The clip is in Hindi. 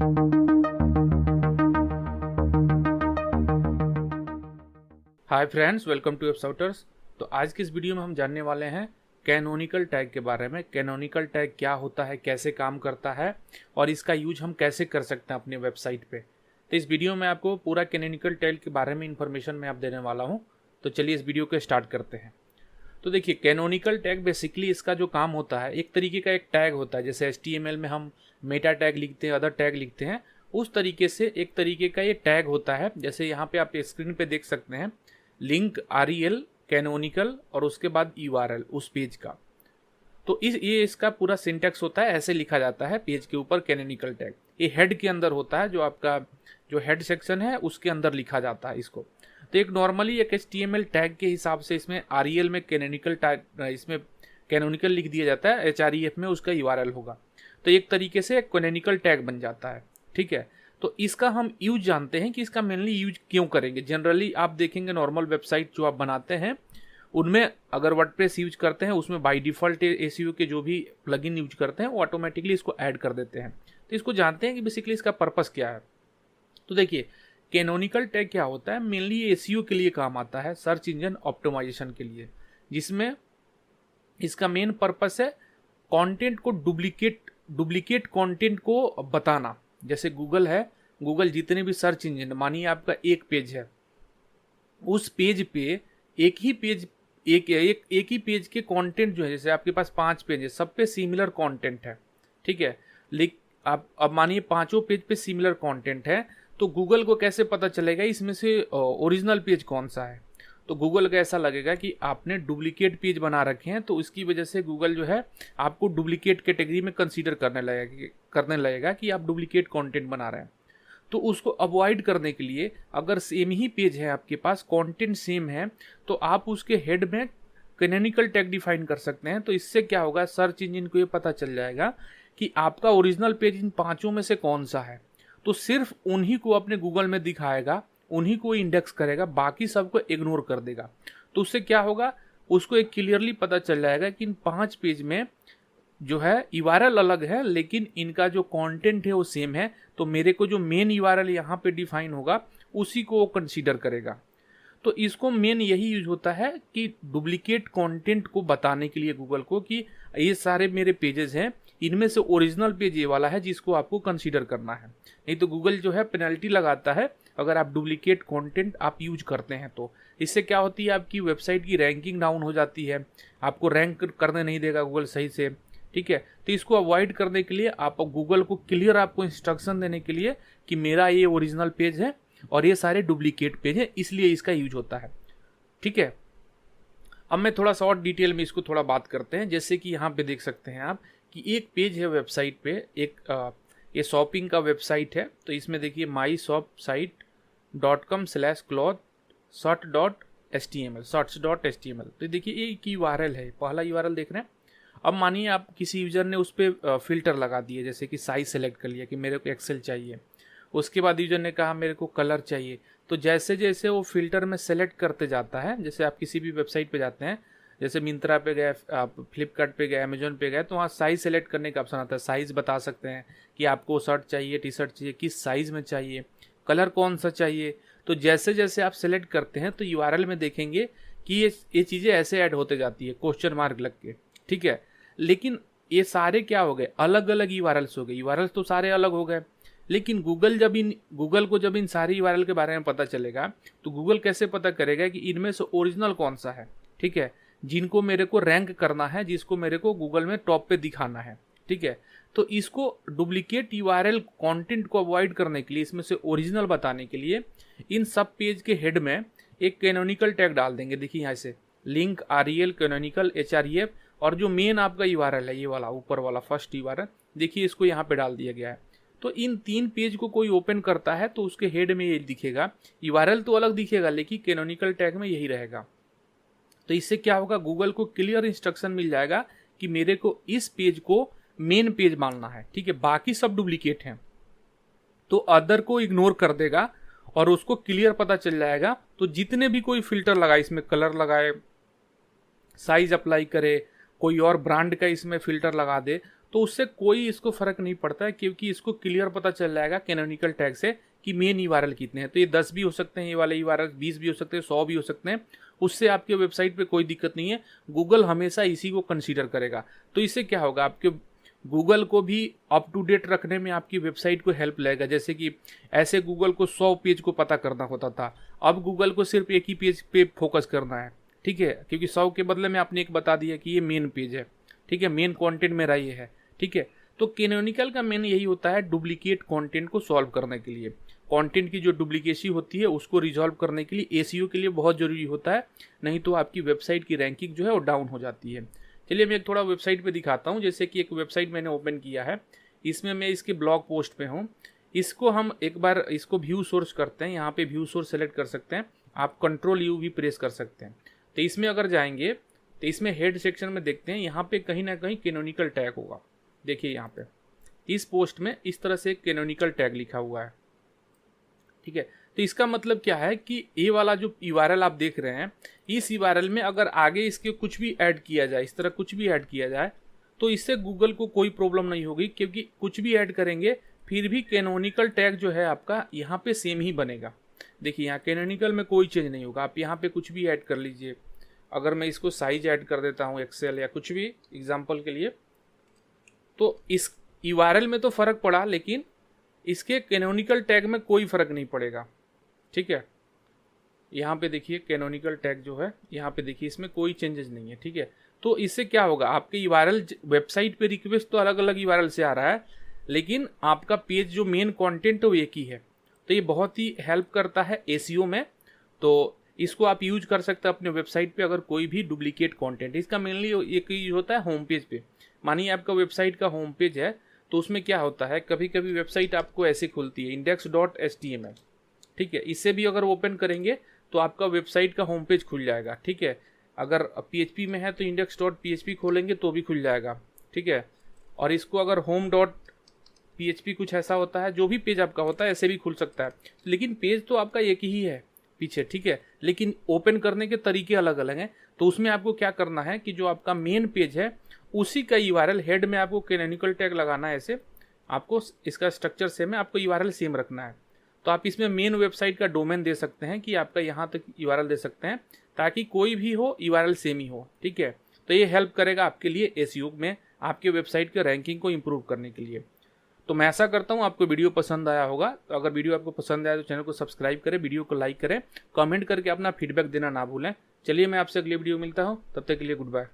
हाय फ्रेंड्स, वेलकम टू वेबसाउटर्स। तो आज की इस वीडियो में हम जानने वाले हैं कैनोनिकल टैग के बारे में। कैनोनिकल टैग क्या होता है, कैसे काम करता है और इसका यूज हम कैसे कर सकते हैं अपनी वेबसाइट पे। तो इस वीडियो में आपको पूरा कैनोनिकल टैग के बारे में इंफॉर्मेशन मैं आप देने वाला हूँ। तो चलिए इस वीडियो को स्टार्ट करते हैं। तो देखिए, कैनोनिकल टैग बेसिकली इसका जो काम होता है, एक तरीके का एक टैग होता है। जैसे HTML में हम मेटा टैग लिखते हैं, अदर टैग लिखते हैं, उस तरीके से एक तरीके का ये टैग होता है। जैसे यहाँ पे आप स्क्रीन पे देख सकते हैं, लिंक REL कैनोनिकल और उसके बाद URL उस पेज का। तो ये इसका पूरा सिंटैक्स होता है, ऐसे लिखा जाता है पेज के ऊपर कैनोनिकल टैग। ये हेड के अंदर होता है, जो आपका जो हेड सेक्शन है उसके अंदर लिखा जाता है इसको। तो एक नॉर्मली एक HTML टैग के हिसाब से इसमें REL में कैनोनिकल टैग, इसमें कैनोनिकल लिख दिया जाता है, HREF में उसका URL होगा। तो एक तरीके से कैनोनिकल टैग बन जाता है, ठीक है। तो इसका हम यूज जानते हैं कि इसका मेनली यूज क्यों करेंगे। जनरली आप देखेंगे नॉर्मल वेबसाइट जो आप बनाते हैं उनमें अगर वर्डप्रेस यूज करते हैं, उसमें बाय डिफॉल्ट SEO के जो भी प्लगइन यूज करते हैं वो ऑटोमेटिकली इसको ऐड कर देते हैं। तो इसको जानते हैं कि बेसिकली इसका पर्पस क्या है। तो देखिए, कैनोनिकल टैग क्या होता है, मेनली SEO के लिए काम आता है, सर्च इंजन ऑप्टिमाइजेशन के लिए, जिसमें इसका मेन पर्पस है कंटेंट को डुप्लीकेट कंटेंट को बताना। जैसे गूगल है, गूगल जितने भी सर्च इंजन, मानिए आपका एक पेज है, उस पेज पे एक ही पेज के कंटेंट जो है, जैसे आपके पास 5 पेज है, सब पे सिमिलर कंटेंट है, ठीक है। आप अब मानिए पांचों पेज पे सिमिलर कंटेंट है, तो गूगल को कैसे पता चलेगा इसमें से ओरिजिनल पेज कौन सा है। तो गूगल को ऐसा लगेगा कि आपने डुप्लीकेट पेज बना रखे हैं, तो इसकी वजह से गूगल जो है आपको डुप्लीकेट कैटेगरी में कंसीडर करने लगेगा कि आप डुप्लीकेट कंटेंट बना रहे हैं। तो उसको अवॉइड करने के लिए, अगर सेम ही पेज है आपके पास, कंटेंट सेम है, तो आप उसके हेड में कैनोनिकल टैग डिफाइन कर सकते हैं। तो इससे क्या होगा, सर्च इंजन को ये पता चल जाएगा कि आपका ओरिजिनल पेज इन पांचों में से कौन सा है। तो सिर्फ उन्हीं को अपने गूगल में दिखाएगा, उन्हीं को इंडेक्स करेगा, बाकी सबको इग्नोर कर देगा। तो उससे क्या होगा, उसको एक क्लियरली पता चल जाएगा कि इन 5 पेज में जो है URL अलग है, लेकिन इनका जो कंटेंट है वो सेम है। तो मेरे को जो मेन URL यहाँ पे डिफाइन होगा उसी को वो कंसीडर करेगा। तो इसको मेन यही यूज होता है कि डुप्लीकेट कंटेंट को बताने के लिए गूगल को कि ये सारे मेरे पेजेस हैं, इनमें से ओरिजिनल पेज ये वाला है जिसको आपको कंसीडर करना है। नहीं तो गूगल जो है पेनल्टी लगाता है अगर आप डुप्लीकेट कंटेंट आप यूज करते हैं। तो इससे क्या होती है, आपकी वेबसाइट की रैंकिंग डाउन हो जाती है, आपको रैंक करने नहीं देगा गूगल सही से, ठीक है। तो इसको अवॉइड करने के लिए आप गूगल को क्लियर आपको इंस्ट्रक्शन देने के लिए कि मेरा ये ओरिजिनल पेज है और ये सारे डुप्लीकेट पेज है, इसलिए इसका यूज होता है, ठीक है। अब मैं थोड़ा सा और डिटेल में इसको थोड़ा बात करते हैं। जैसे कि यहाँ पे देख सकते हैं आप कि एक पेज है वेबसाइट पे, एक ये शॉपिंग का वेबसाइट है। तो इसमें देखिए myshopsite.com/cloth shorts.html। तो देखिए ये एक URL है, पहला URL देख रहे हैं। अब मानिए आप किसी यूजर ने उस पर फिल्टर लगा दिए, जैसे कि साइज सेलेक्ट कर लिया कि मेरे को एक्सेल चाहिए, उसके बाद यूजर ने कहा मेरे को कलर चाहिए। तो जैसे जैसे वो फिल्टर में सेलेक्ट करते जाता है, जैसे आप किसी भी वेबसाइट पे जाते हैं, जैसे मिंत्रा पे गए, आप फ्लिपकार्ट पे गए, अमेजोन पे गए, तो वहाँ साइज सेलेक्ट करने का ऑप्शन आता है। साइज बता सकते हैं कि आपको शर्ट चाहिए, टी-शर्ट चाहिए, किस साइज में चाहिए, कलर कौन सा चाहिए। तो जैसे जैसे आप सेलेक्ट करते हैं तो URL में देखेंगे कि ये चीज़ें ऐसे ऐड होते जाती है क्वेश्चन मार्क लग के, ठीक है। लेकिन ये सारे क्या हो गए, अलग अलग URLs हो गए। URLs तो सारे अलग हो गए, लेकिन गूगल को जब इन सारी URL के बारे में पता चलेगा तो गूगल कैसे पता करेगा कि इनमें से ओरिजिनल कौन सा है, ठीक है, जिनको मेरे को रैंक करना है, जिसको मेरे को गूगल में टॉप पे दिखाना है, ठीक है। तो इसको डुप्लीकेट URL कंटेंट को अवॉइड करने के लिए, इसमें से ओरिजिनल बताने के लिए, इन सब पेज के हेड में एक कैनोनिकल टैग डाल देंगे। देखिए यहाँ से लिंक REL कैनोनिकल HREF, और जो मेन आपका URL है ये वाला ऊपर वाला फर्स्ट URL, देखिए इसको यहाँ पे डाल दिया गया है। तो इन 3 पेज को कोई ओपन करता है तो उसके हेड में ये दिखेगा, URL तो अलग दिखेगा लेकिन कैनोनिकल टैग में यही रहेगा। तो इससे क्या होगा, गूगल को क्लियर इंस्ट्रक्शन मिल जाएगा कि मेरे को इस पेज को मेन पेज मानना है, ठीक है, बाकी सब डुप्लीकेट हैं। तो अदर को इग्नोर कर देगा और उसको क्लियर पता चल जाएगा। तो जितने भी कोई फिल्टर लगाए, इसमें कलर लगाए, साइज अप्लाई करे, कोई और ब्रांड का इसमें फिल्टर लगा दे, तो उससे कोई इसको फ़र्क नहीं पड़ता है, क्योंकि इसको क्लियर पता चल जाएगा कैनोनिकल टैग से कि मेन यूआरएल कितने हैं। तो ये 10 भी हो सकते हैं, ये वाले यूआरएल 20 भी हो सकते हैं, 100 भी हो सकते हैं, उससे आपके वेबसाइट पे कोई दिक्कत नहीं है। गूगल हमेशा इसी को कंसीडर करेगा। तो इससे क्या होगा, आपके गूगल को भी अप टू डेट रखने में आपकी वेबसाइट को हेल्प लगेगा। जैसे कि ऐसे गूगल को 100 पेज को पता करना होता था, अब गूगल को सिर्फ एक ही पेज पे फोकस करना है, ठीक है, क्योंकि 100 के बदले में आपने एक बता दिया कि ये मेन पेज है, ठीक है, मेन कंटेंट मेरा ये है, ठीक है। तो कैनोनिकल का मेन यही होता है, डुप्लीकेट कंटेंट को सॉल्व करने के लिए, कंटेंट की जो डुप्लीकेसी होती है उसको रिजॉल्व करने के लिए एसईओ के लिए बहुत जरूरी होता है, नहीं तो आपकी वेबसाइट की रैंकिंग जो है वो डाउन हो जाती है। चलिए मैं एक थोड़ा वेबसाइट पे दिखाता हूँ। जैसे कि एक वेबसाइट मैंने ओपन किया है, इसमें मैं इसके ब्लॉग पोस्ट पे हूँ। इसको हम एक बार इसको व्यू सोर्स करते हैं, यहाँ पे व्यू सोर्स सेलेक्ट कर सकते हैं, आप कंट्रोल यू भी प्रेस कर सकते हैं। तो इसमें अगर जाएंगे तो इसमें हेड सेक्शन में देखते हैं, यहाँ पे कहीं ना कहीं कैनोनिकल टैग होगा। देखिए यहाँ पे इस पोस्ट में इस तरह से कैनोनिकल टैग लिखा हुआ है, ठीक है। तो इसका मतलब क्या है कि ये वाला जो यूआरएल आप देख रहे हैं, इस यूआरएल में अगर आगे इसके कुछ भी ऐड किया जाए, इस तरह कुछ भी ऐड किया जाए, तो इससे गूगल को कोई प्रॉब्लम नहीं होगी, क्योंकि कुछ भी ऐड करेंगे फिर भी कैनोनिकल टैग जो है आपका यहाँ पे सेम ही बनेगा। देखिए यहाँ कैनोनिकल में कोई चेंज नहीं होगा, आप यहाँ पे कुछ भी ऐड कर लीजिए। अगर मैं इसको साइज ऐड कर देता हूँ एक्सेल या कुछ भी एग्जाम्पल के लिए, तो इस यूआरएल में तो फ़र्क पड़ा, लेकिन इसके कैनोनिकल टैग में कोई फ़र्क नहीं पड़ेगा, ठीक है। यहाँ पे देखिए कैनोनिकल टैग जो है, यहाँ पे देखिए इसमें कोई चेंजेस नहीं है, ठीक है। तो इससे क्या होगा, आपके यूआरएल वेबसाइट पे रिक्वेस्ट तो अलग अलग यूआरएल से आ रहा है, लेकिन आपका पेज जो मेन कंटेंट है वो एक ही है। तो ये बहुत ही हेल्प करता है एसईओ में। तो इसको आप यूज कर सकते हैं अपने वेबसाइट पे अगर कोई भी डुप्लीकेट कंटेंट। इसका मेनली एक यूज होता है होम पेज पे। मानिए आपका वेबसाइट का होम पेज है, तो उसमें क्या होता है, कभी कभी वेबसाइट आपको ऐसे खुलती है index.html, ठीक है। इससे भी अगर ओपन करेंगे तो आपका वेबसाइट का होम पेज खुल जाएगा, ठीक है। अगर PHP में है तो index.php खोलेंगे तो भी खुल जाएगा, ठीक है। और इसको अगर home.php कुछ ऐसा होता है, जो भी पेज आपका होता है ऐसे भी खुल सकता है, लेकिन पेज तो आपका एक ही है पीछे, ठीक है, लेकिन ओपन करने के तरीके अलग अलग हैं। तो उसमें आपको क्या करना है कि जो आपका मेन पेज है उसी का यूआरएल हेड में आपको कैनोनिकल टैग लगाना है। ऐसे आपको इसका स्ट्रक्चर सेम है, आपको यूआरएल सेम रखना है। तो आप इसमें मेन वेबसाइट का डोमेन दे सकते हैं कि आपका यहाँ तक यूआरएल दे सकते हैं, ताकि कोई भी हो यूआरएल सेम ही हो, ठीक है। तो ये हेल्प करेगा आपके लिए एसईओ में आपके वेबसाइट के रैंकिंग को इम्प्रूव करने के लिए। तो मैं ऐसा करता हूँ आपको वीडियो पसंद आया होगा। तो अगर वीडियो आपको पसंद आया तो चैनल को सब्सक्राइब करें, वीडियो को लाइक करें, कमेंट करके अपना फीडबैक देना ना भूलें। चलिए मैं आपसे अगली वीडियो मिलता हूँ, तब तक के लिए गुड बाय।